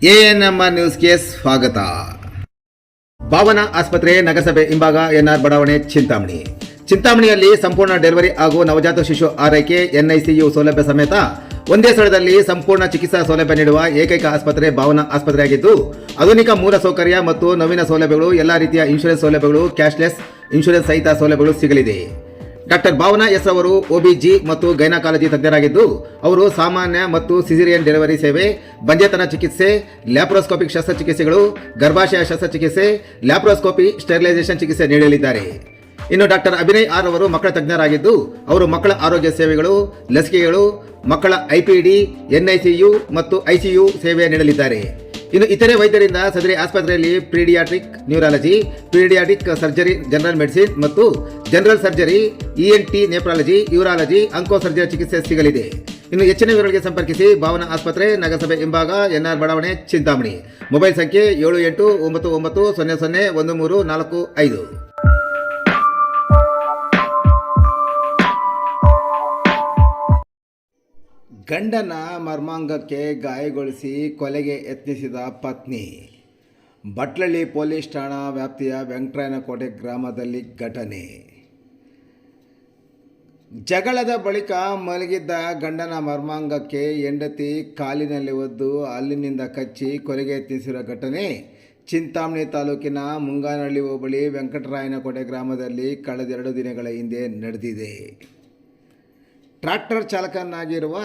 ANMR ನ್ಯೂಸ್ಗೆ ಸ್ವಾಗತ. ಭಾವನಾ ಆಸ್ಪತ್ರೆ ನಗರಸಭೆ ಹಿಂಭಾಗ ಎನ್ಆರ್ ಬಡಾವಣೆ ಚಿಂತಾಮಣಿಯಲ್ಲಿ ಸಂಪೂರ್ಣ ಡೆಲಿವರಿ ಹಾಗೂ ನವಜಾತ ಶಿಶು ಆರೈಕೆ ಎನ್ಐಸಿಯು ಸೌಲಭ್ಯ ಸಮೇತ ಒಂದೇ ಸ್ಥಳದಲ್ಲಿ ಸಂಪೂರ್ಣ ಚಿಕಿತ್ಸಾ ಸೌಲಭ್ಯ ನೀಡುವ ಏಕೈಕ ಆಸ್ಪತ್ರೆ ಭಾವನಾ ಆಸ್ಪತ್ರೆಯಾಗಿದ್ದು, ಆಧುನಿಕ ಮೂಲ ಸೌಕರ್ಯ ಮತ್ತು ನವೀನ ಸೌಲಭ್ಯಗಳು, ಎಲ್ಲ ರೀತಿಯ ಇನ್ಶೂರೆನ್ಸ್ ಸೌಲಭ್ಯಗಳು, ಕ್ಯಾಶ್ಲೆಸ್ ಇನ್ಶೂರೆನ್ಸ್ ಸಹಿತ ಸೌಲಭ್ಯಗಳು ಸಿಗಲಿದೆ. ಡಾಕ್ಟರ್ ಭಾವನಾ ಎಸ್ ಅವರು ಒಬಿಜಿ ಮತ್ತು ಗೈನಕಾಲಜಿ ತಜ್ಞರಾಗಿದ್ದು, ಅವರು ಸಾಮಾನ್ಯ ಮತ್ತು ಸಿಸೇರಿಯನ್ ಡೆಲಿವರಿ ಸೇವೆ, ಬಂಜೆತನ ಚಿಕಿತ್ಸೆ, ಲ್ಯಾಪ್ರೋಸ್ಕೋಪಿಕ್ ಶಸ್ತ್ರಚಿಕಿತ್ಸೆಗಳು, ಗರ್ಭಾಶಯ ಶಸ್ತ್ರಚಿಕಿತ್ಸೆ, ಲ್ಯಾಪ್ರೋಸ್ಕೋಪಿ, ಸ್ಟೆರಿಲೈಸೇಷನ್ ಚಿಕಿತ್ಸೆ ನೀಡಲಿದ್ದಾರೆ. ಇನ್ನು ಡಾಕ್ಟರ್ ಅಭಿನಯ್ ಆರ್ ಅವರು ಮಕ್ಕಳ ತಜ್ಞರಾಗಿದ್ದು, ಅವರು ಮಕ್ಕಳ ಆರೋಗ್ಯ ಸೇವೆಗಳು, ಲಸಿಕೆಗಳು, ಮಕ್ಕಳ ಐಪಿಡಿ, ಎನ್ಐಸಿಯು ಮತ್ತು ಐಸಿಯು ಸೇವೆ ನೀಡಲಿದ್ದಾರೆ. ಇನ್ನು ಇತರೆ ವೈದ್ಯರಿಂದ ಸದರಿ ಆಸ್ಪತ್ರೆಯಲ್ಲಿ paediatric neurology, paediatric surgery, general medicine ಮತ್ತು general surgery, ENT, nephrology, urology, onco surgery ಚಿಕಿತ್ಸೆ ಸಿಗಲಿದೆ. ಇನ್ನು ಹೆಚ್ಚಿನ ವಿವರಗಳಿಗೆ ಸಂಪರ್ಕಿಸಿ ಭಾವನಾ ಆಸ್ಪತ್ರೆ, ನಗರಸಭೆ ಹಿಂಭಾಗ, ಎನ್ಆರ್ ಬಡಾವಣೆ, ಚಿಂತಾಮಣಿ. ಮೊಬೈಲ್ ಸಂಖ್ಯೆ 7899001345. ಗಂಡನ ಮರ್ಮಾಂಗಕ್ಕೆ ಗಾಯಗೊಳಿಸಿ ಕೊಲೆಗೆ ಯತ್ನಿಸಿದ ಪತ್ನಿ. ಬಟ್ಲಳ್ಳಿ ಪೊಲೀಸ್ ಠಾಣಾ ವ್ಯಾಪ್ತಿಯ ವೆಂಕಟರಾಯನಕೋಟೆ ಗ್ರಾಮದಲ್ಲಿ ಘಟನೆ. ಜಗಳದ ಬಳಿಕ ಮಲಗಿದ್ದ ಗಂಡನ ಮರ್ಮಾಂಗಕ್ಕೆ ಹೆಂಡತಿ ಕಾಲಿನಲ್ಲಿ ಒದ್ದು ಹಲ್ಲಿನಿಂದ ಕಚ್ಚಿ ಕೊಲೆಗೆ ಯತ್ನಿಸಿರುವ ಘಟನೆ ಚಿಂತಾಮಣಿ ತಾಲೂಕಿನ ಮುಂಗಾನಹಳ್ಳಿ ಹೋಬಳಿ ವೆಂಕಟರಾಯನಕೋಟೆ ಗ್ರಾಮದಲ್ಲಿ ಕಳೆದ 2 ದಿನಗಳ ಹಿಂದೆ ನಡೆದಿದೆ. ಟ್ರ್ಯಾಕ್ಟರ್ ಚಾಲಕನಾಗಿರುವ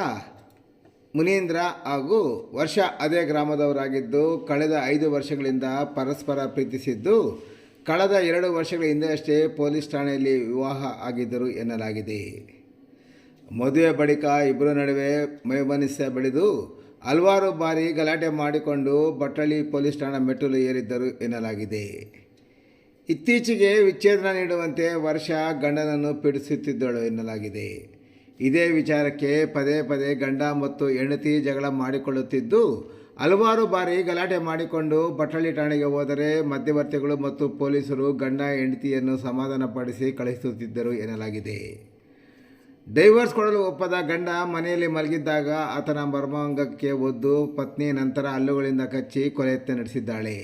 ಮುನೀಂದ್ರ ಹಾಗೂ ವರ್ಷ ಅದೇ ಗ್ರಾಮದವರಾಗಿದ್ದು, ಕಳೆದ 5 ವರ್ಷಗಳಿಂದ ಪರಸ್ಪರ ಪ್ರೀತಿಸಿದ್ದು, ಕಳೆದ 2 ವರ್ಷಗಳ ಹಿಂದೆಯಷ್ಟೇ ಪೊಲೀಸ್ ಠಾಣೆಯಲ್ಲಿ ವಿವಾಹ ಆಗಿದ್ದರು ಎನ್ನಲಾಗಿದೆ. ಮದುವೆ ಬಳಿಕ ಇಬ್ಬರ ನಡುವೆ ವೈಮನಸ್ಯ ಬೆಳೆದು ಹಲವಾರು ಬಾರಿ ಗಲಾಟೆ ಮಾಡಿಕೊಂಡು ಬಟ್ಲಳ್ಳಿ ಪೊಲೀಸ್ ಠಾಣಾ ಮೆಟ್ಟಿಲು ಏರಿದ್ದರು ಎನ್ನಲಾಗಿದೆ. ಇತ್ತೀಚೆಗೆ ವಿಚ್ಛೇದನ ನೀಡುವಂತೆ ವರ್ಷ ಗಂಡನನ್ನು ಪೀಡಿಸುತ್ತಿದ್ದಳು ಎನ್ನಲಾಗಿದೆ. ಇದೇ ವಿಚಾರಕ್ಕೆ ಪದೇ ಪದೇ ಗಂಡ ಮತ್ತು ಹೆಂಡತಿ ಜಗಳ ಮಾಡಿಕೊಳ್ಳುತ್ತಿದ್ದು, ಹಲವಾರು ಬಾರಿ ಗಲಾಟೆ ಮಾಡಿಕೊಂಡು ಬಟ್ಲಳ್ಳಿ ಠಾಣೆಗೆ ಹೋದರೆ ಮಧ್ಯವರ್ತಿಗಳು ಮತ್ತು ಪೊಲೀಸರು ಗಂಡ ಹೆಂಡತಿಯನ್ನು ಸಮಾಧಾನಪಡಿಸಿ ಕಳಿಸುತ್ತಿದ್ದರು ಎನ್ನಲಾಗಿದೆ. ಡೈವರ್ಸ್ ಕೊಡಲು ಒಪ್ಪದ ಗಂಡ ಮನೆಯಲ್ಲಿ ಮಲಗಿದ್ದಾಗ ಆತನ ಮರ್ಮಾಂಗಕ್ಕೆ ಒದ್ದು ಪತ್ನಿ ನಂತರ ಹಲ್ಲುಗಳಿಂದ ಕಚ್ಚಿ ಕೊಲೆ ಯತ್ನ ನಡೆಸಿದ್ದಾಳೆ.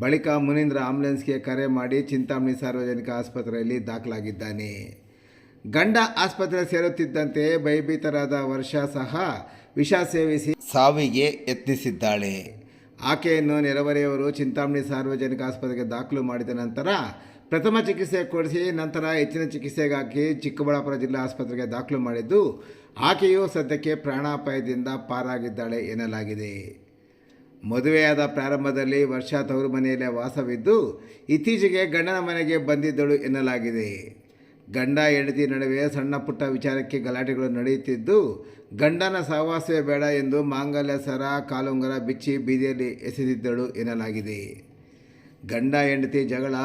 ಬಳಿಕ ಮುನೀಂದ್ರ ಆಂಬ್ಯುಲೆನ್ಸ್ಗೆ ಕರೆ ಮಾಡಿ ಚಿಂತಾಮಣಿ ಸಾರ್ವಜನಿಕ ಆಸ್ಪತ್ರೆಯಲ್ಲಿ ದಾಖಲಾಗಿದ್ದಾನೆ. ಗಂಡ ಆಸ್ಪತ್ರೆ ಸೇರುತ್ತಿದ್ದಂತೆ ಭಯಭೀತರಾದ ವರ್ಷ ಸಹ ವಿಷ ಸೇವಿಸಿ ಸಾವಿಗೆ ಯತ್ನಿಸಿದ್ದಾಳೆ. ಆಕೆಯನ್ನು ನೆರೆಹೊರೆಯವರು ಚಿಂತಾಮಣಿ ಸಾರ್ವಜನಿಕ ಆಸ್ಪತ್ರೆಗೆ ದಾಖಲು ಮಾಡಿದ ನಂತರ ಪ್ರಥಮ ಚಿಕಿತ್ಸೆ ಕೊಡಿಸಿ ನಂತರ ಹೆಚ್ಚಿನ ಚಿಕಿತ್ಸೆಗಾಗಿ ಚಿಕ್ಕಬಳ್ಳಾಪುರ ಜಿಲ್ಲಾ ಆಸ್ಪತ್ರೆಗೆ ದಾಖಲು ಮಾಡಿದ್ದು, ಆಕೆಯು ಸದ್ಯಕ್ಕೆ ಪ್ರಾಣಾಪಾಯದಿಂದ ಪಾರಾಗಿದ್ದಾಳೆ ಎನ್ನಲಾಗಿದೆ. ಮದುವೆಯಾದ ಪ್ರಾರಂಭದಲ್ಲಿ ವರ್ಷ ತವರು ಮನೆಯಲ್ಲೇ ವಾಸವಿದ್ದು, ಇತ್ತೀಚೆಗೆ ಗಂಡನ ಮನೆಗೆ ಬಂದಿದ್ದಳು ಎನ್ನಲಾಗಿದೆ. ಗಂಡ ಹೆಂಡತಿ ನಡುವೆ ಸಣ್ಣ ಪುಟ್ಟ ವಿಚಾರಕ್ಕೆ ಗಲಾಟೆಗಳು ನಡೆಯುತ್ತಿದ್ದು, ಗಂಡನ ಸಹವಾಸವೇ ಬೇಡ ಎಂದು ಮಾಂಗಲ್ಯ ಸರ, ಕಾಲುಂಗರ ಬಿಚ್ಚಿ ಬೀದಿಯಲ್ಲಿ ಎಸೆದಿದ್ದಳು ಎನ್ನಲಾಗಿದೆ. ಗಂಡ ಹೆಂಡತಿ ಜಗಳ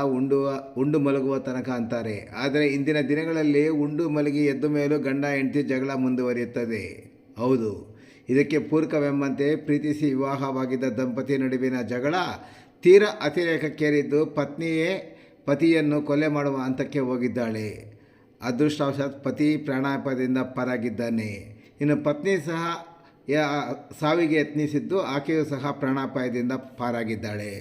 ಉಂಡು ಮಲಗುವ ತನಕ ಅಂತಾರೆ. ಆದರೆ ಇಂದಿನ ದಿನಗಳಲ್ಲಿ ಉಂಡು ಮಲಗಿ ಎದ್ದ ಮೇಲೂ ಗಂಡ ಹೆಂಡತಿ ಜಗಳ ಮುಂದುವರಿಯುತ್ತದೆ. ಹೌದು, ಇದಕ್ಕೆ ಪೂರಕವೆಂಬಂತೆ ಪ್ರೀತಿಸಿ ವಿವಾಹವಾಗಿದ್ದ ದಂಪತಿ ನಡುವಿನ ಜಗಳ ತೀರ ಅತಿರೇಕಕ್ಕೇರಿದ್ದು, ಪತ್ನಿಯೇ ಪತಿಯನ್ನು ಕೊಲೆ ಮಾಡುವ ಹಂತಕ್ಕೆ ಹೋಗಿದ್ದಾಳೆ. ಅದೃಷ್ಟವಶಾತ್ ಪತಿ ಪ್ರಾಣಾಪಾಯದಿಂದ ಪಾರಾಗಿದ್ದಾನೆ. ಇನ್ನು ಪತ್ನಿ ಸಹ ಸಾವಿಗೆ ಯತ್ನಿಸಿದ್ದು, ಆಕೆಯೂ ಸಹ ಪ್ರಾಣಾಪಾಯದಿಂದ ಪಾರಾಗಿದ್ದಾಳೆ.